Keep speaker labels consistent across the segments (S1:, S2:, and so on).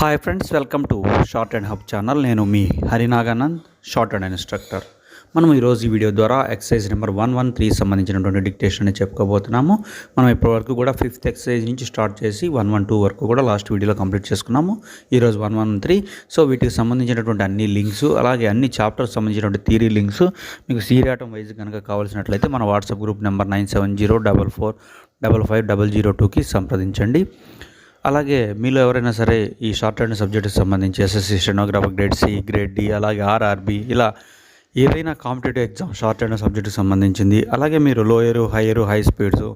S1: Hi friends, welcome to short and hub channel. నేను మీ హరినాగానంద్, short and instructor. మనం ఈరోజు ఈ వీడియో ద్వారా ఎక్సర్సైజ్ నెంబర్ 113 సంబంధించినటువంటి డిక్టేషన్ అని చెప్పుకోబోతున్నాము. మనం ఇప్పటివరకు కూడా 5th ఎక్సర్సైజ్ నుంచి స్టార్ట్ చేసి 112 వరకు కూడా లాస్ట్ వీడియోలో కంప్లీట్ చేసుకున్నాము. ఈరోజు 113. సో వీటికి సంబంధించినటువంటి అన్ని లింక్స్, అలాగే అన్ని చాప్టర్స్ సంబంధించినటువంటి థియరీ లింక్స్ మీకు సీరియాటం వైజ్ కనుక కావాల్సినట్లయితే మన వాట్సాప్ గ్రూప్ నెంబర్ 9704455002కి సంప్రదించండి. అలాగే మీలో ఎవరైనా సరే ఈ షార్ట్ హ్యాండ్ సబ్జెక్ట్కి సంబంధించి SSC stenographer grade C, grade D, అలాగే ఆర్ఆర్బి, ఇలా ఏదైనా కాంపిటేటివ్ ఎగ్జామ్ షార్ట్ హ్యాండ్ సబ్జెక్ట్కి సంబంధించింది, అలాగే మీరు lower, higher, high speeds,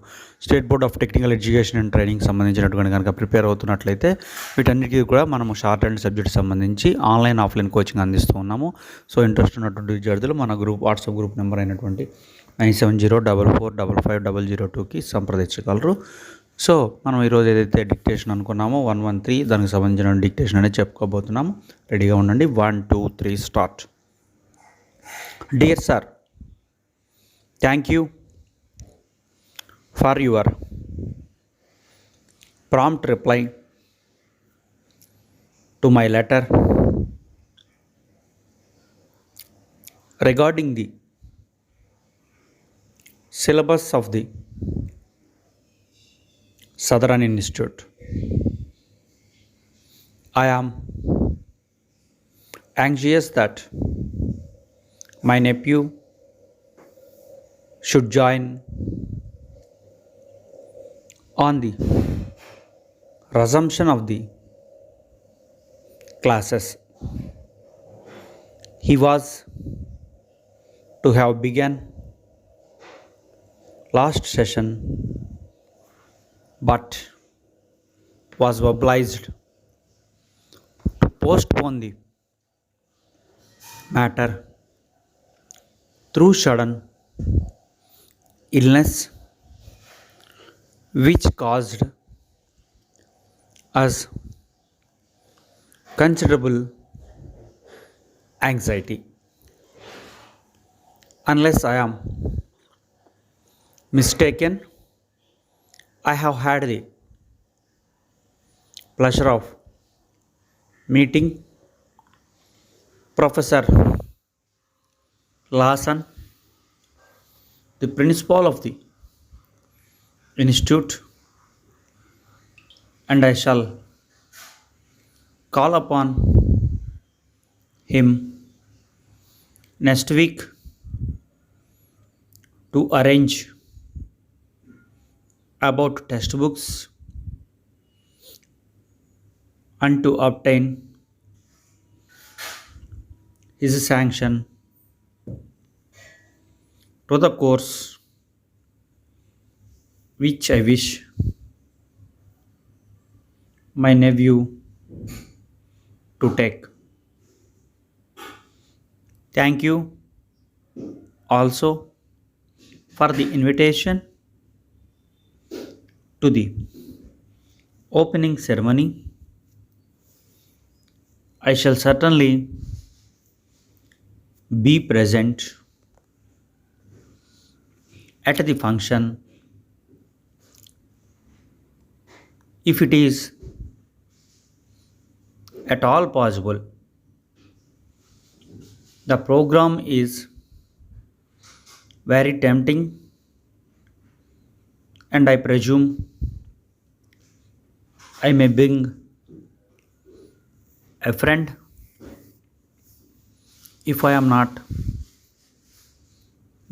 S1: state board of technical education and training సంబంధించినటువంటి కనుక ప్రిపేర్ అవుతున్నట్లయితే వీటన్నిటికీ కూడా మనము షార్ట్ హ్యాండ్ సబ్జెక్ట్కి సంబంధించి ఆన్లైన్, ఆఫ్లైన్ కోచింగ్ అందిస్తూ ఉన్నాము. సో ఇంట్రెస్ట్ ఉన్నటువంటి విద్యార్థులు మన వాట్సాప్ గ్రూప్ నెంబర్ అయినటువంటి 9704555002కి సంప్రదించగలరు. సో మనం ఈరోజు ఏదైతే డిక్టేషన్ అనుకున్నామో 113, దానికి సంబంధించిన డిక్టేషన్ అనేది చెప్పుకోబోతున్నాము. రెడీగా ఉండండి. 1, 2, 3 start. Dear sir, thank you for your prompt reply to my letter regarding the syllabus of the Southern Institute. I am anxious that my nephew should join on the resumption of the classes. He was to have begun last session but was obliged to postpone the matter through sudden illness, which caused us considerable anxiety. Unless I am mistaken, I have had the pleasure of meeting Professor Lawson, the principal of the institute, and I shall call upon him next week to arrange about textbooks and to obtain his sanction to the course which I wish my nephew to take. Thank you also for the invitation to the opening ceremony. I shall certainly be present at the function. If it is at all possible, the program is very tempting, and I presume I may bring a friend if I am not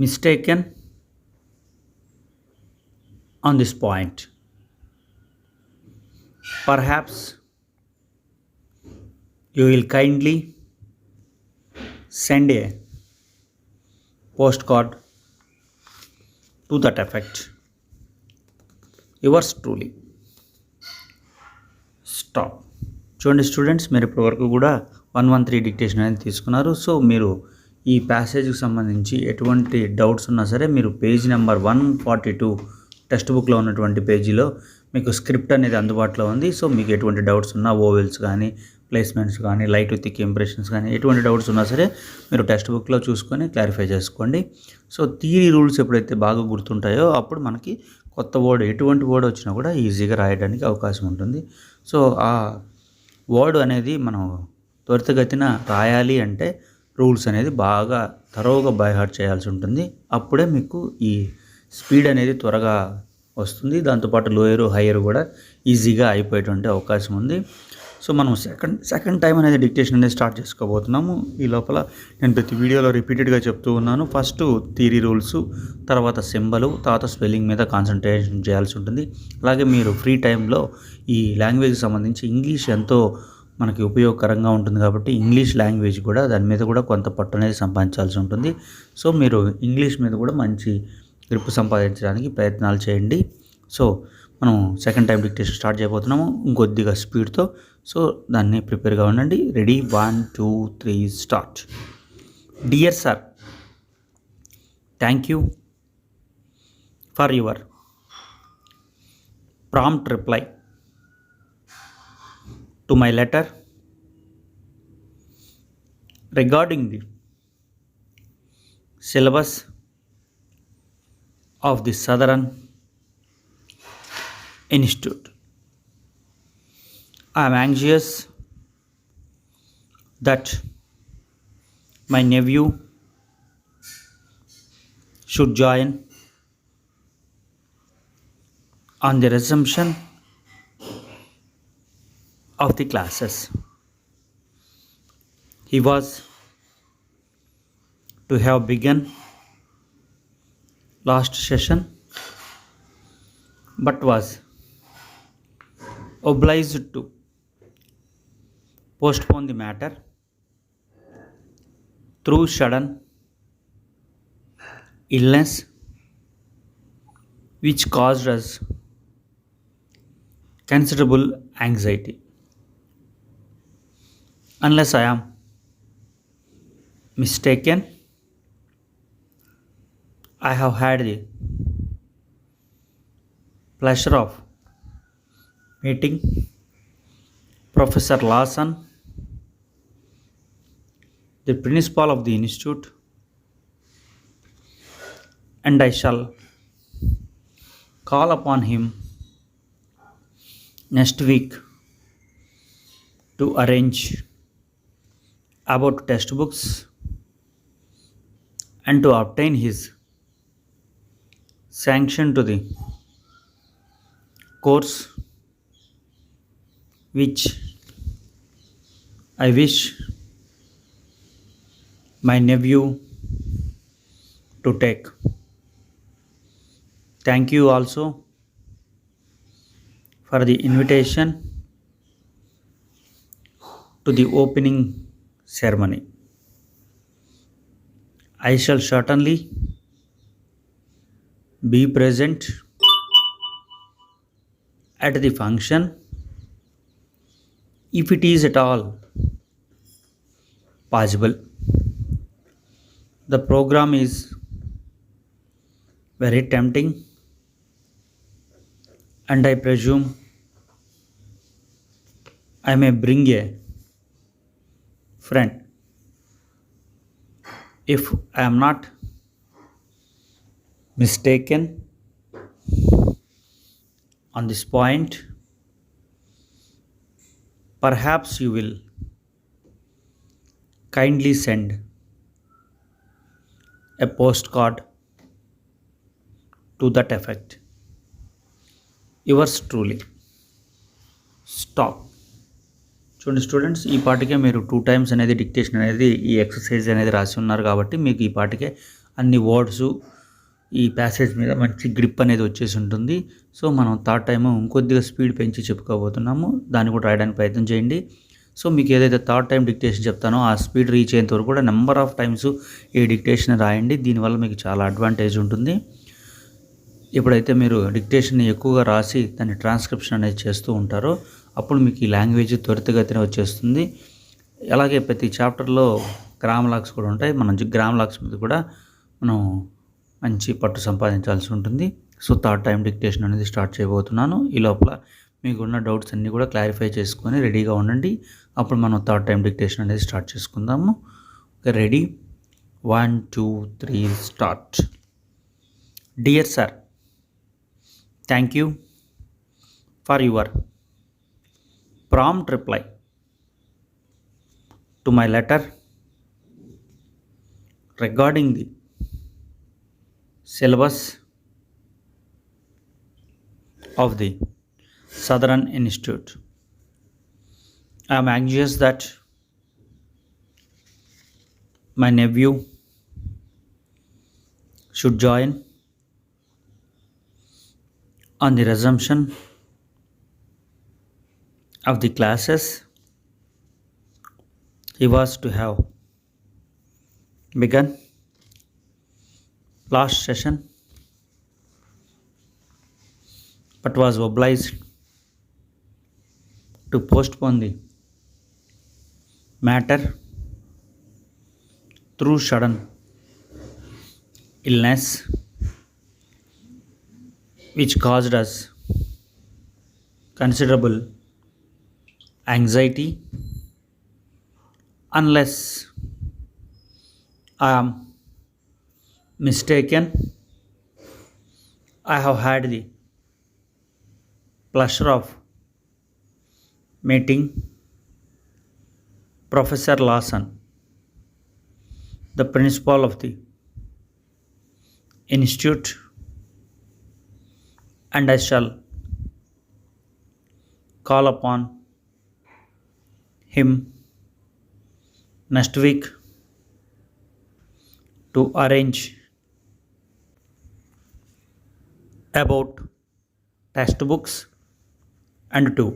S1: mistaken on this point. Perhaps you will kindly send a postcard to that effect. Yours truly. Stop. చూడండి students, మీరు ఇప్పటివరకు కూడా 113 dictation అనేది తీసుకున్నారు. So మీరు ఈ ప్యాసేజ్కి సంబంధించి ఎటువంటి డౌట్స్ ఉన్నా సరే మీరు పేజ్ నెంబర్ 142 టెక్స్ట్ బుక్లో ఉన్నటువంటి పేజీలో మీకు స్క్రిప్ట్ అనేది అందుబాటులో ఉంది. సో మీకు ఎటువంటి డౌట్స్ ఉన్నా, ఓవెల్స్ కానీ, ప్లేస్మెంట్స్ కానీ, లైట్ విత్ థిక్ ఇంప్రెషన్స్ కానీ, ఎటువంటి డౌట్స్ ఉన్నా సరే మీరు టెక్స్ట్ బుక్లో చూసుకొని క్లారిఫై చేసుకోండి. సో థియరీ రూల్స్ ఎప్పుడైతే బాగా గుర్తుంటాయో అప్పుడు మనకి కొత్త వర్డ్ ఎటువంటి వర్డ్ వచ్చినా కూడా ఈజీగా రాయడానికి అవకాశం ఉంటుంది. సో ఆ వర్డ్ అనేది మనం త్వరితగతిన రాయాలి అంటే రూల్స్ అనేది బాగా తరోగా బై హార్ట్ చేయాల్సి ఉంటుంది. అప్పుడే మీకు ఈ స్పీడ్ అనేది త్వరగా వస్తుంది. దాంతోపాటు లోయర్ హయ్యర్ కూడా ఈజీగా అయిపోయేటువంటి అవకాశం ఉంది. సో మనం సెకండ్ టైం అనేది డిక్టేషన్ అనేది స్టార్ట్ చేసుకోబోతున్నాము. ఈ లోపల నేను ప్రతి వీడియోలో రిపీటెడ్గా చెప్తూ ఉన్నాను. ఫస్ట్ థియరీ రూల్స్, తర్వాత సింబల్, తర్వాత స్పెల్లింగ్ మీద కాన్సన్ట్రేషన్ చేయాల్సి ఉంటుంది. అలాగే మీరు ఫ్రీ టైంలో ఈ లాంగ్వేజ్కి సంబంధించి ఇంగ్లీష్ ఎంతో మనకి ఉపయోగకరంగా ఉంటుంది కాబట్టి ఇంగ్లీష్ లాంగ్వేజ్ కూడా దాని మీద కూడా కొంత పట్టు అనేది సంపాదించాల్సి ఉంటుంది. సో మీరు ఇంగ్లీష్ మీద కూడా మంచి గ్రిప్ సంపాదించడానికి ప్రయత్నాలు చేయండి. సో మనం సెకండ్ టైం డిక్టేషన్ స్టార్ట్ చేయబోతున్నాము ఇంకొద్దిగా స్పీడ్తో. సో దాన్ని ప్రిపేర్గా ఉండండి. Ready, 1 2 3 start. Dear sir, thank you for your prompt reply to my letter regarding the syllabus of the Southern Institute. I am anxious that my nephew should join on the resumption of the classes. He was to have begun last session but was obliged to postpone the matter through sudden illness which caused us considerable anxiety. Unless I am mistaken, I have had the pleasure of meeting Professor Lawson, the principal of the institute, and I shall call upon him next week to arrange about textbooks and to obtain his sanction to the course which I wish my nephew to take. Thank you also for the invitation to the opening ceremony. I shall certainly be present at the function if it is at all possible. The program is very tempting and I presume I may bring a friend. If I am not mistaken on this point, perhaps you will kindly send a postcard to that effect. Yours truly. Stop. చూడండి students, ఈ పాటికే మీరు 2 times అనేది dictation అనేది ఈ exercise అనేది రాసి ఉన్నారు కాబట్టి మీకు ఈ పాటికే అన్ని వర్డ్స్ ఈ ప్యాసేజ్ మీద మంచి గ్రిప్ అనేది వచ్చేసి ఉంటుంది. సో మనం థర్డ్ టైము ఇంకొద్దిగా స్పీడ్ పెంచి చెప్పుకోబోతున్నాము. దాన్ని కూడా రాయడానికి ప్రయత్నం చేయండి. సో మీకు ఏదైతే థర్డ్ టైం డిక్టేషన్ చెప్తానో ఆ స్పీడ్ రీచ్ అయ్యేంత వరకు కూడా నెంబర్ ఆఫ్ టైమ్స్ ఈ డిక్టేషన్ రాయండి. దీనివల్ల మీకు చాలా అడ్వాంటేజ్ ఉంటుంది. ఎప్పుడైతే మీరు డిక్టేషన్ ఎక్కువగా రాసి దాన్ని ట్రాన్స్క్రిప్షన్ అనేది చేస్తూ ఉంటారో అప్పుడు మీకు ఈ లాంగ్వేజ్ త్వరితగతిన వచ్చేస్తుంది. అలాగే ప్రతి చాప్టర్లో గ్రామ్ లాక్స్ కూడా ఉంటాయి. మనం గ్రామ్ లాక్స్ మీద కూడా మనం మంచి పట్టు సంపాదించాల్సి ఉంటుంది. సో థర్డ్ టైం డిక్టేషన్ అనేది స్టార్ట్ చేయబోతున్నాను. ఈ లోపల మీకున్న డౌట్స్ అన్నీ కూడా క్లారిఫై చేసుకొని రెడీగా ఉండండి. అప్పుడు మనం థర్డ్ టైం డిక్టేషన్ అనేది స్టార్ట్ చేసుకుందాము. Okay, ready, 1 2 3 start. Dear sir, thank you for your prompt reply to my letter regarding the syllabus of the Southern Institute. I am anxious that my nephew should join on the resumption of the classes he was to have begun last session, but was obliged to postpone the matter through sudden illness, which caused us considerable anxiety. Unless I am mistaken, I have had the pleasure of meeting Professor Lawson, the principal of the institute, and I shall call upon him next week to arrange about textbooks and to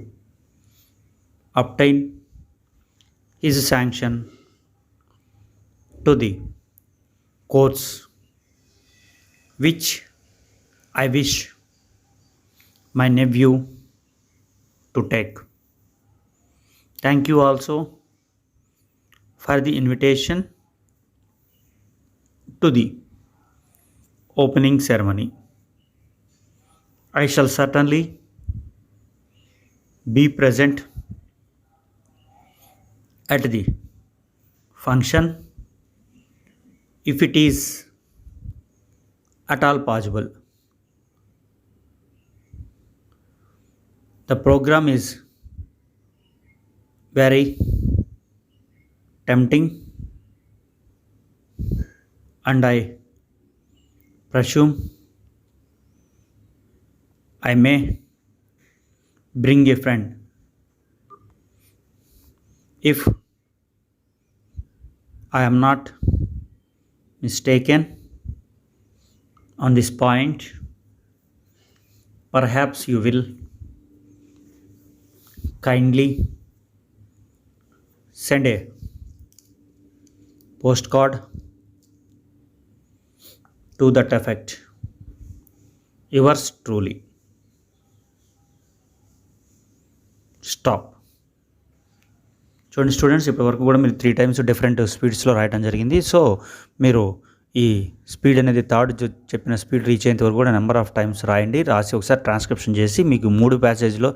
S1: obtain his sanction to the course which I wish my nephew to take. Thank you also for the invitation to the opening ceremony. I shall certainly be present at the function if it is at all possible. The program is very tempting, and I presume I may bring a friend. If I am not mistaken on this point, perhaps you will kindly send a postcard to that effect. Yours truly. Stop. చూడండి students, ఇప్పటి వరకు కూడా మీరు 3 times different స్పీడ్స్లో రాయడం జరిగింది. So మీరు ఈ speed అనేది థర్డ్ చెప్పిన స్పీడ్ రీచ్ అయ్యేంత వరకు కూడా నెంబర్ ఆఫ్ టైమ్స్ రాయండి. రాసి ఒకసారి ట్రాన్స్క్రిప్షన్ చేసి మీకు 3 ప్యాసేజ్లో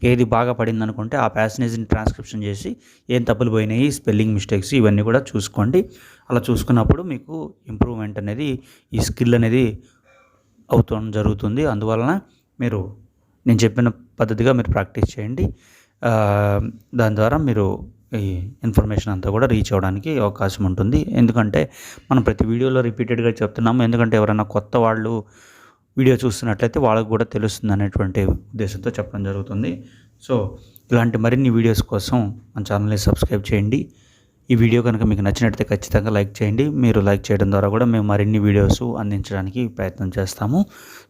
S1: ఏది బాగా పడింది అనుకుంటే ఆ ప్యాసేజ్ని ట్రాన్స్క్రిప్షన్ చేసి ఏం తప్పులు పోయినాయి, స్పెల్లింగ్ మిస్టేక్స్ ఇవన్నీ కూడా చూసుకోండి. అలా చూసుకున్నప్పుడు మీకు ఇంప్రూవ్మెంట్ అనేది, ఈ స్కిల్ అనేది అవుతాం జరుగుతుంది. అందువలన మీరు నేను చెప్పిన పద్ధతిగా మీరు ప్రాక్టీస్ చేయండి. దాని ద్వారా మీరు ఈ ఇన్ఫర్మేషన్ అంతా కూడా రీచ్ అవ్వడానికి అవకాశం ఉంటుంది. ఎందుకంటే మనం ప్రతి వీడియోలో రిపీటెడ్గా చెప్తున్నాము. ఎందుకంటే ఎవరైనా కొత్త వాళ్ళు వీడియో చూస్తున్నట్లయితే వాళ్ళకు కూడా తెలుస్తుంది అనేటువంటి ఉద్దేశంతో చెప్పడం జరుగుతుంది. సో ఇలాంటి మరిన్ని వీడియోస్ కోసం మన ఛానల్ని సబ్స్క్రైబ్ చేయండి. ఈ వీడియో కనుక మీకు నచ్చినట్లయితే ఖచ్చితంగా లైక్ చేయండి. మీరు లైక్ చేయడం ద్వారా కూడా మేము మరిన్ని వీడియోస్ అందించడానికి ప్రయత్నం చేస్తాము.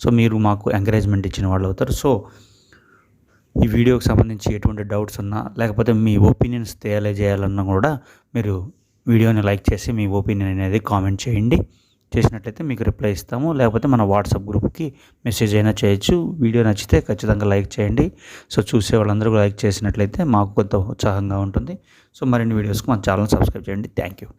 S1: సో మీరు మాకు ఎంకరేజ్మెంట్ ఇచ్చిన వాళ్ళు అవుతారు. సో ఈ వీడియోకి సంబంధించి ఎటువంటి డౌట్స్ ఉన్నా లేకపోతే మీ ఒపీనియన్స్ తెలియజేయాలన్నా కూడా మీరు వీడియోని లైక్ చేసి మీ ఒపీనియన్ అనేది కామెంట్ చేయండి. చేసినట్లయితే మీకు రిప్లై ఇస్తాము. లేకపోతే మన వాట్సాప్ గ్రూప్కి మెసేజ్ అయినా చేయొచ్చు. వీడియో నచ్చితే ఖచ్చితంగా లైక్ చేయండి. సో చూసే వాళ్ళందరూ లైక్ చేసినట్లయితే మాకు కొంత ఉత్సాహంగా ఉంటుంది. సో మరిన్ని వీడియోస్కి మన ఛానల్ సబ్స్క్రైబ్ చేయండి. Thank you.